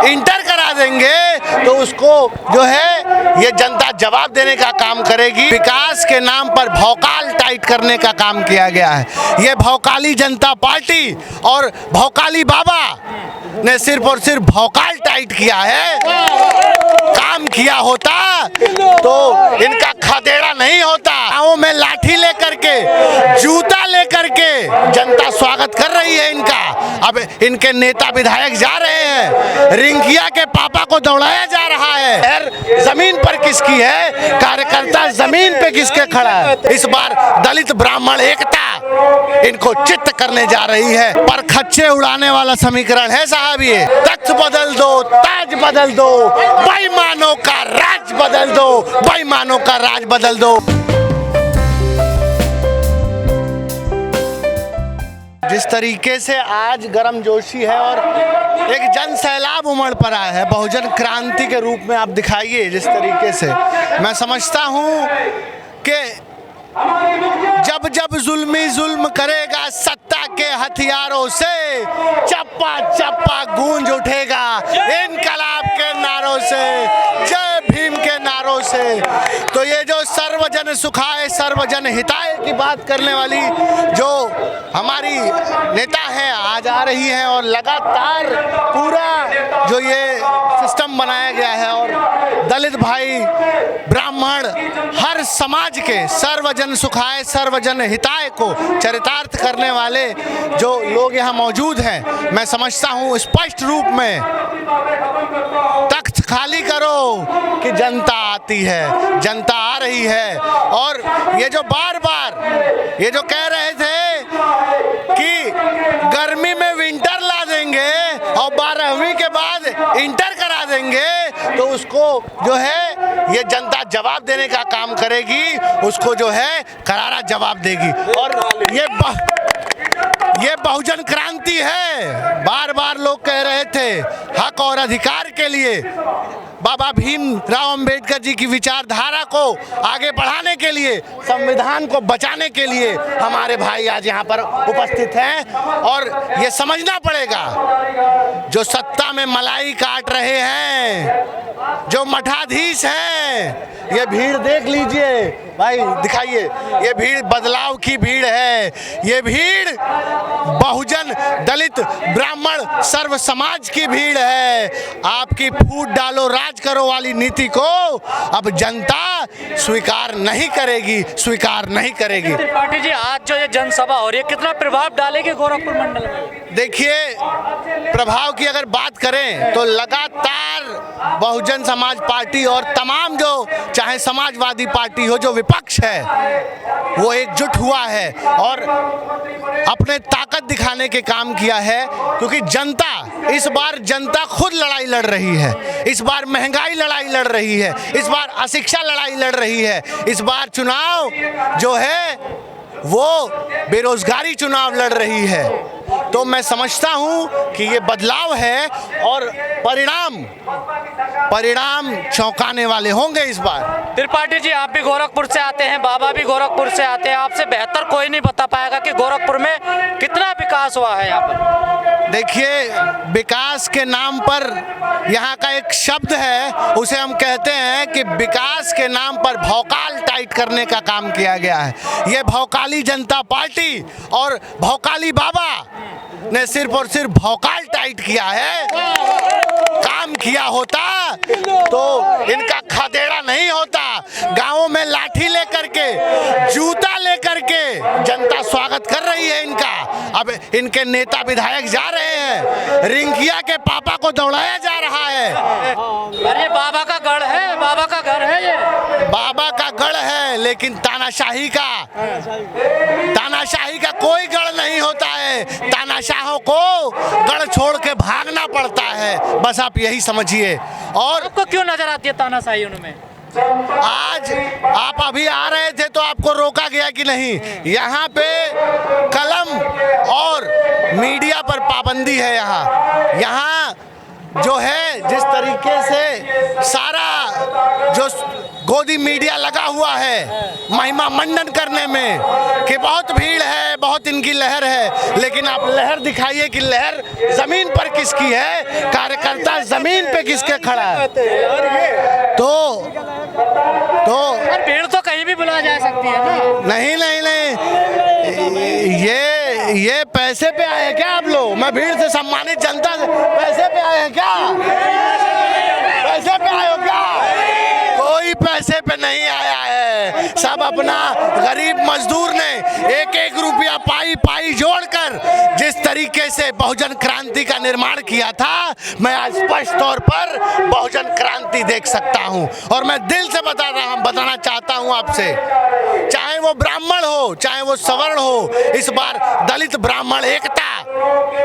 Inter करा देंगे तो उसको जो है ये जनता जवाब देने का काम करेगी। विकास के नाम पर भौकाल टाइट करने का काम किया गया है। ये भौकाली जनता पार्टी और भौकाली बाबा ने सिर्फ और सिर्फ भौकाल टाइट किया है। काम किया होता तो इनका खदेड़ा नहीं होता। गाँव में लाठी लेकर के, जूता लेकर के जनता स्वागत कर रही है इनका। अब इनके नेता विधायक जा रहे हैं, रिंकिया के पापा को दौड़ाया जा रहा है। जमीन पर किसकी है, कार्यकर्ता जमीन पे किसके खड़ा है। इस बार दलित ब्राह्मण एकता इनको चित्त करने जा रही है। पर खच्चे उड़ाने वाला समीकरण है साहब, ये तख्त बदल दो, ताज बदल दो, बेईमानों का राज बदल दो, बेईमानों का राज बदल दो। जिस तरीके से आज गर्मजोशी है और एक जन सैलाब उमड़ पड़ा है बहुजन क्रांति के रूप में, आप दिखाइए जिस तरीके से। मैं समझता हूँ कि जब जब जुल्मी जुल्म करेगा सत्ता के हथियारों से, चप्पा चप्पा गूंज उठेगा इनकलाब के नारों से, जय भीम के नारों से। तो ये जो सर्वजन सुखाए सर्वजन हिताय की बात करने वाली जो हमारी नेता है आज आ रही है और लगातार पूरा जो ये सिस्टम बनाया गया है और दलित भाई, ब्राह्मण, हर समाज के सर्वजन सुखाए सर्वजन हिताय को चरितार्थ करने वाले जो लोग यहाँ मौजूद हैं, मैं समझता हूँ स्पष्ट रूप में तख्त खाली करो कि जनता आती है, जनता आ रही है। और ये जो बार बार ये जो कह रहे थे कि गर्मी में विंटर ला देंगे और 12वीं के बाद इंटर करा देंगे तो उसको जो है ये जनता जवाब देने का काम करेगी, उसको जो है करारा जवाब देगी। और ये बहुजन क्रांति है। बार बार लोग कह रहे थे हक और अधिकार के लिए, बाबा भीमराव अंबेडकर जी की विचारधारा को आगे बढ़ाने के लिए, संविधान को बचाने के लिए हमारे भाई आज यहाँ पर उपस्थित हैं। और ये समझना पड़ेगा जो सत्ता में मलाई काट रहे हैं, जो मठाधीश हैं, ये भीड़ देख लीजिए भाई, दिखाइए, ये भीड़ बदलाव की भीड़ है। ये भीड़ बहुजन दलित ब्राह्मण सर्व समाज की भीड़ है। आपकी फूट डालो राज करो वाली नीति को अब जनता स्वीकार नहीं करेगी, स्वीकार नहीं करेगी। त्रिपाठी जी, आज जो ये जनसभा हो रही है कितना प्रभाव डालेगी गोरखपुर मंडल में? देखिए, प्रभाव की अगर बात करें तो लगातार बहुजन समाज पार्टी और तमाम जो चाहे समाजवादी पार्टी हो, जो विपक्ष है, वो एकजुट हुआ है और अपने ताकत दिखाने के काम किया है। क्योंकि जनता इस बार जनता खुद लड़ाई लड़ रही है। इस बार महंगाई लड़ाई लड़ रही है, इस बार अशिक्षा लड़ाई लड़ रही है, इस बार चुनाव जो है वो बेरोजगारी चुनाव लड़ रही है। तो मैं समझता हूं कि ये बदलाव है और परिणाम चौंकाने वाले होंगे इस बार। त्रिपाठी जी, आप भी गोरखपुर से आते हैं, बाबा भी गोरखपुर से आते हैं, आपसे बेहतर कोई नहीं बता पाएगा कि गोरखपुर में कितना विकास हुआ है यहाँ पर। देखिए, विकास के नाम पर यहाँ का एक शब्द है, उसे हम कहते हैं कि विकास के नाम पर भौकाल टाइट करने का काम किया गया है। ये भौकाली जनता पार्टी और भौकाली बाबा ने सिर्फ और सिर्फ भौकाल टाइट किया है। काम किया होता तो इनका खदेड़ा नहीं होता। गाँवों में लाठी लेकर के, जूता लेकर के जनता स्वागत कर रही है इनका। अब इनके नेता विधायक जा रहे हैं, रिंकिया के पापा को दौड़ाया जा रहा है। अरे बाबा का गढ़ है, बाबा का घर है ये। बाबा का गढ़ है, लेकिन तानाशाही का कोई गढ़ नहीं होता है। तानाशाहों को गढ़ छोड़ के भागना पड़ता है, बस आप यही समझिए। और आपको क्यों नजर आती है तानाशाही उनमें? आज आप अभी आ रहे थे तो आपको रोका गया कि नहीं? यहाँ पे कलम और मीडिया पर पाबंदी है। यहाँ जो है जिस तरीके से सारा जो गोदी मीडिया लगा हुआ है महिमा मंडन करने में कि बहुत भीड़ है, बहुत इनकी लहर है, लेकिन आप लहर दिखाइए कि लहर जमीन पर किसकी है, कार्यकर्ता जमीन पे किसके खड़ा है। तो भीड़ तो कहीं भी बुला जा सकती है ना। नहीं नहीं नहीं, ये पैसे पे आए हैं क्या आप लोग? मैं भीड़ से सम्मानित जनता से पैसे पे आए हैं क्या? पैसे पे आए हो क्या? कोई पैसे पे नहीं आया है, सब अपना गरीब मजदूर ने एक एक रुपया पाई पाई जोड़कर जिस तरीके से बहुजन क्रांति का निर्माण किया था, मैं आज स्पष्ट तौर पर बहुजन क्रांति देख सकता हूं। और मैं दिल से बताना चाहता हूं आपसे, चाहे वो ब्राह्मण हो चाहे वो सवर्ण हो, इस बार दलित ब्राह्मण एकता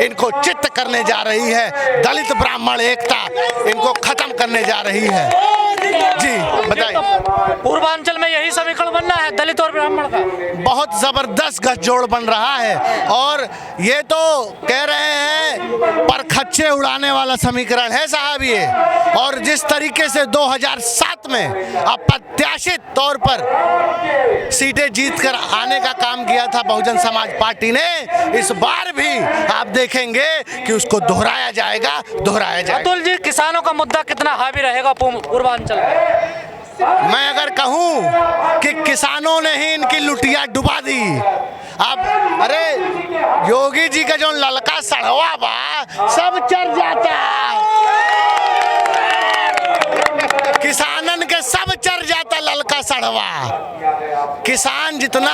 इनको चित्त करने जा रही है, दलित ब्राह्मण एकता इनको खत्म करने जा रही है। जी बताइए। पूर्वांचल में यही समीकरण बनना है दलित और ब्राह्मण का। बहुत जबरदस्त गठजोड़ बन रहा है, और ये तो कह रहे हैं पर खच्चे उड़ाने वाला समीकरण है साहब ये। और जिस तरीके से 2007 में अप्रत्याशित तौर पर सीटें जीतकर आने का काम किया था बहुजन समाज पार्टी ने, इस बार भी आप देखेंगे कि उसको दोहराया जाएगा। अतुल जी, किसानों का मुद्दा कितना हावी रहेगा पूर्वांचल में? मैं अगर कहूं कि किसानों ने ही इनकी लुटिया डुबा दी। अब अरे योगी जी का जो ललका सड़वा बा सब चढ़ जाता, किसानन के सब चढ़ जाता ललका सड़वा। किसान जितना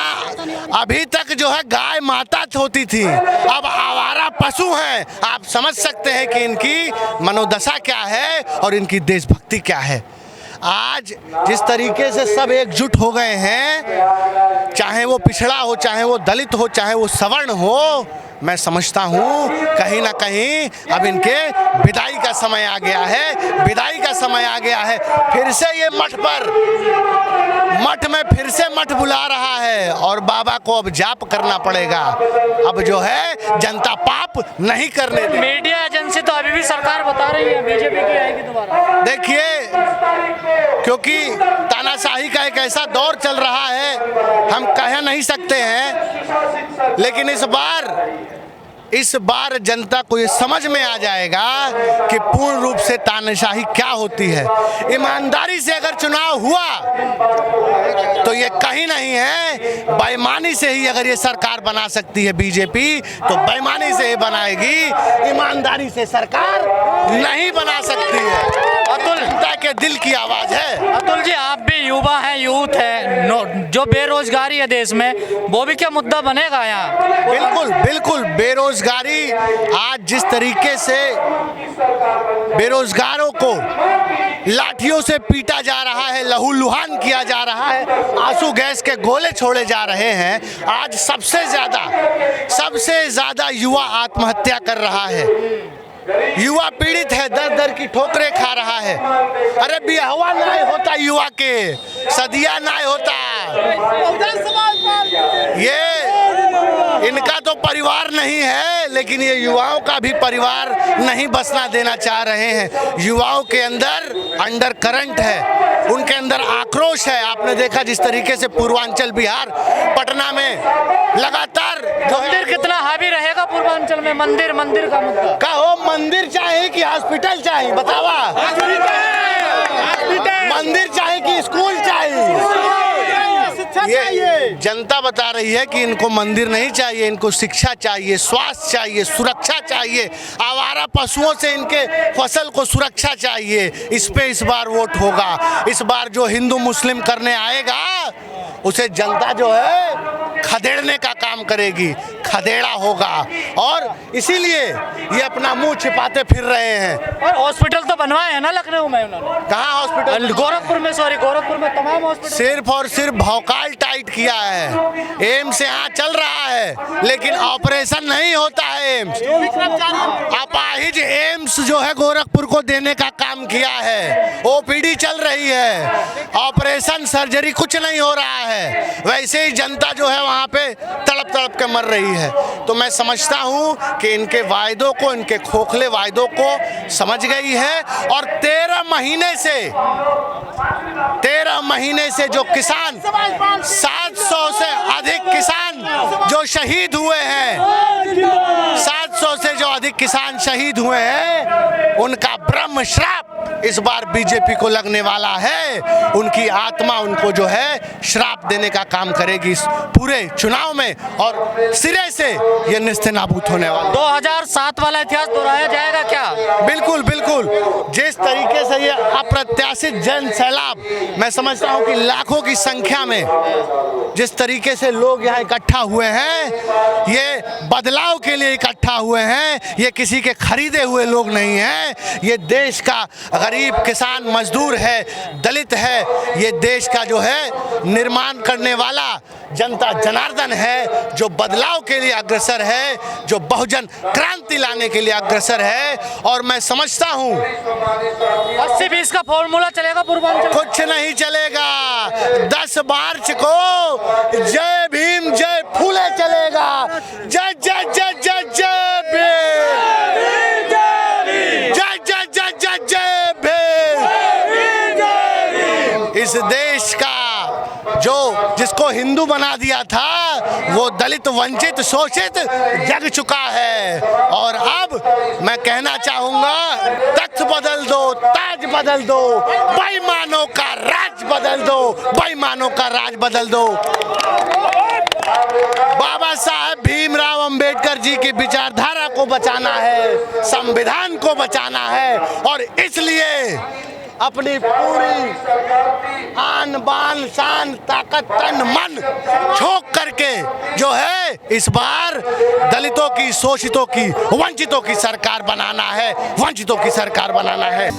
अभी तक जो है गाय माता होती थी, अब आवारा पशु हैं। आप समझ सकते हैं कि इनकी मनोदशा क्या है और इनकी देशभक्ति क्या है। आज जिस तरीके से सब एकजुट हो गए हैं, चाहे वो पिछड़ा हो चाहे वो दलित हो चाहे वो सवर्ण हो, मैं समझता हूँ कहीं ना कहीं अब इनके विदाई का समय आ गया है, विदाई का समय आ गया है। फिर से ये मठ में फिर से मठ बुला रहा है, और बाबा को अब जाप करना पड़ेगा। अब जो है जनता पाप नहीं करने देगी। मीडिया एजेंसी तो अभी भी सरकार बता रही है बीजेपी की आएगी दोबारा। देखिए, क्योंकि तानाशाही का एक ऐसा दौर चल रहा है, हम कह नहीं सकते हैं, लेकिन इस बार जनता को ये समझ में आ जाएगा कि पूर्ण रूप से तानाशाही क्या होती है। ईमानदारी से अगर चुनाव हुआ तो ये कहीं नहीं है, बेईमानी से ही अगर ये सरकार बना सकती है बीजेपी, तो बेईमानी से ही बनाएगी, ईमानदारी से सरकार नहीं बना सकती है। अतुल, जनता के दिल की आवाज है। अतुल जी, आप भी युवा हैं, यूथ है, जो बेरोजगारी है देश में, वो भी क्या मुद्दा बनेगा यहाँ? बिल्कुल बिल्कुल, बेरोजगारी आज जिस तरीके से बेरोजगारों को लाठियों से पीटा जा रहा है, लहूलुहान किया जा रहा है, आंसू गैस के गोले छोड़े जा रहे हैं, आज सबसे ज्यादा युवा आत्महत्या कर रहा है। युवा पीड़ित है, दर दर की ठोकरें खा रहा है। अरे बिहवा नहीं होता युवा के, सदिया नहीं होता। ये इनका तो परिवार नहीं है, लेकिन ये युवाओं का भी परिवार नहीं बसना देना चाह रहे हैं। युवाओं के अंदर अंडर करंट है, उनके अंदर आक्रोश है। आपने देखा जिस तरीके से पूर्वांचल बिहार पटना में लगातार मंदिर कितना हावी रहेगा पूर्वांचल में? मंदिर का मुद्दा का हो, मंदिर चाहे कि हॉस्पिटल चाहे, बतावा? मंदिर चाहे कि स्कूल चाहिए? ये जनता बता रही है कि इनको मंदिर नहीं चाहिए, इनको शिक्षा चाहिए, स्वास्थ्य चाहिए, सुरक्षा चाहिए, आवारा पशुओं से इनके फसल को सुरक्षा चाहिए। इस पे इस बार वोट होगा। इस बार जो हिंदू मुस्लिम करने आएगा उसे जनता जो है खदेड़ने का काम करेगी, खदेड़ा होगा। और इसीलिए ये अपना मुंह छिपाते फिर रहे हैं। और हॉस्पिटल तो बनवाए हैं ना लखनऊ में उन्होंने? कहाँ हॉस्पिटल? गोरखपुर में तमाम हॉस्पिटल सिर्फ और सिर्फ भौकाल टाइट किया है। एम्स यहाँ चल रहा है, लेकिन ऑपरेशन नहीं होता है। एम्स अपाहिज एम्स जो है गोरखपुर को देने का काम किया है। ओपीडी चल रही है, ऑपरेशन सर्जरी कुछ नहीं हो रहा है। वैसे ही जनता जो है वहाँ पे तड़प तड़प के मर रही है। तो मैं समझता हूँ कि इनके वायदों को, इनके खोखले वायदों को समझ गई है। और 13 महीने से जो किसान, 700 से अधिक किसान जो शहीद हुए हैं, 700 से जो अधिक किसान शहीद हुए हैं, उनका ब्रह्म श्राप इस बार बीजेपी को लगने वाला है। उनकी आत्मा उनको जो है श्राप देने का काम करेगी इस पूरे चुनाव में, और सिरे से ये निस्तेनाबूत होने वाला। 2007 वाला इतिहास दोहराया जाएगा क्या? बिल्कुल बिल्कुल। जिस तरीके से ये अप्रत्याशित जन सैलाब, मैं समझता हूँ कि लाखों की संख्या में जिस तरीके से लोग यहाँ इकट्ठा हुए हैं, ये बदलाव के लिए इकट्ठा हुए हैं। ये किसी के खरीदे हुए लोग नहीं हैं। ये देश का गरीब किसान मजदूर है, दलित है। ये देश का जो है निर्माण करने वाला जनता जनार्दन है, जो बदलाव के लिए अग्रसर है, जो बहुजन क्रांति लाने के लिए अग्रसर है। और मैं समझता हूँ 80-20 का फॉर्मूला चलेगा पूर्वांचल? कुछ नहीं चलेगा। 10 मार्च को जय भीम जय फूले चलेगा। जय जय जय जय जय भीम, जय जय जय जय जय भीम। इस देश का जो जिसको हिंदू बना दिया था, वो दलित, वंचित, शोषित जग चुका है। और अब मैं कहना चाहूंगा, तख्त बदल दो, ताज बदल दो, बेईमानों का राज बदल दो, बेईमानों का राज बदल दो। बाबा साहब भीमराव अंबेडकर जी की विचारधारा को बचाना है, संविधान को बचाना है। और इसलिए अपनी पूरी आन बान शान ताकत तन मन झोंक करके जो है इस बार दलितों की, शोषितों की, वंचितों की सरकार बनाना है, वंचितों की सरकार बनाना है।